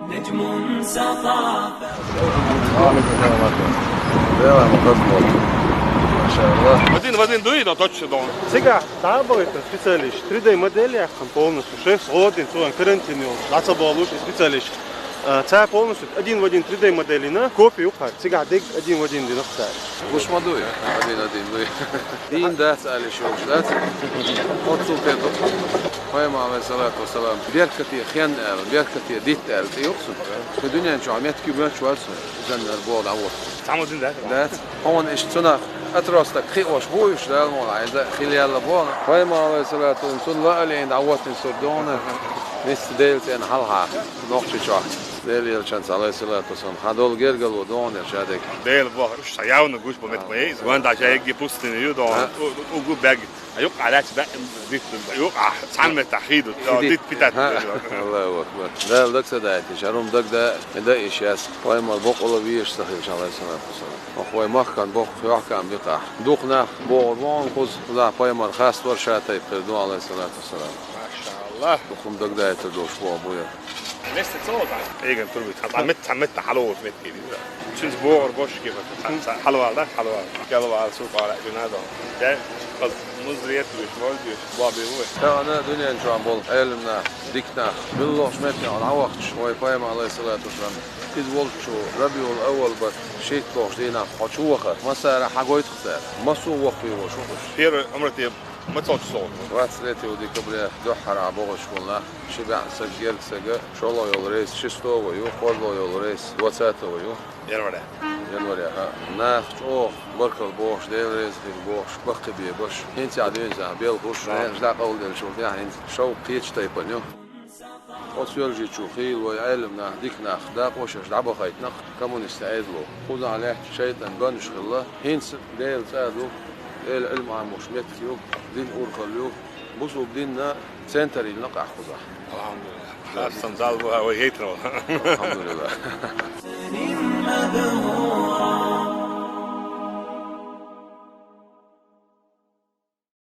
نجم سطع Один дует, а точно дом. Сега работает специалист. 3D модели полностью. 6 годин, он карантинил. Лаца был лучший специалист. Ця полностью один в один 3D модели на копию ухар. Сега дик один в один динохтар. وش مدوي один دين دات على شو دات قطو كده هاي مع عليه الصلاة والسلام بيركتي خيان بيركتي ديت يقصد في الدنيا إن شو عم يتكي بمن شو أرسل زن البعد عوض تعمل ده. دات هون إيش تنا أتراستك خي وش هو إيش ده المول عايز خلي يلا بعد هاي مع عليه الصلاة والسلام لا اللي عند عوض نسردونه نستدلت إن حلها نقطة شو ديل يلشانس عليه الصلاة والسلام هذول جرجل ودون يرشادك Del bo sajao na guš po met mei. Zwan da jij je pusten je dan o goed bag. Ayuk على dit ayuk تعال met tahid dit pitat. الله أكبر ده لك سدايت شارم دك ده إيش ياس واي ما بق الله بيش صحيح عليه الصلاة والسلام أخوي ما كان بق في أحكام بقى دوقنا بورمان خذ لا واي ما خاص ورشاتي بدو عليه الصلاة والسلام ما شاء الله. بقوم دك ده تدوش بابويا لسه تصور ايجن تربي مت حلوه مت كده شنز بور بوش كيف حلوه ده حلوه قالوا على سوق على جناده جاي قص مزريت وش مولد بابي هو أنا دنيا إن شاء الله علمنا ديكنا بالله شمتنا على وقت شوي فاهم عليه الصلاة والسلام إذ ولد شو ربيع الأول بس شيء توش دينا حشوخة ما صار حاجات خسارة ما سو وقفي وشوفش خير عمرتي ما تصوت صوت واتسلتي ودي قبل دوحر عبوغش والله شبع سجل سجى شو الله يولريس شستو ويو قولو يولريس واتساتو ويو يلا ينوري ها ناخ شو بركل بوش ديريز في بوش بقي بي بوش انت عادين زع بيل بوش لا قول دل شو يعني شو قيتش تايبنيو وسيرجي تشوخيل ويعلمنا ديكنا خداق وش لعبه خيتنا كمون استعيد له خذ عليه شيطان بنش الله هينس ديل سادو العلم عن مش متكيو دين أورخليو بوسو بديننا سنتري نقع خزح الحمد لله لا استنزال وهيتنا الحمد لله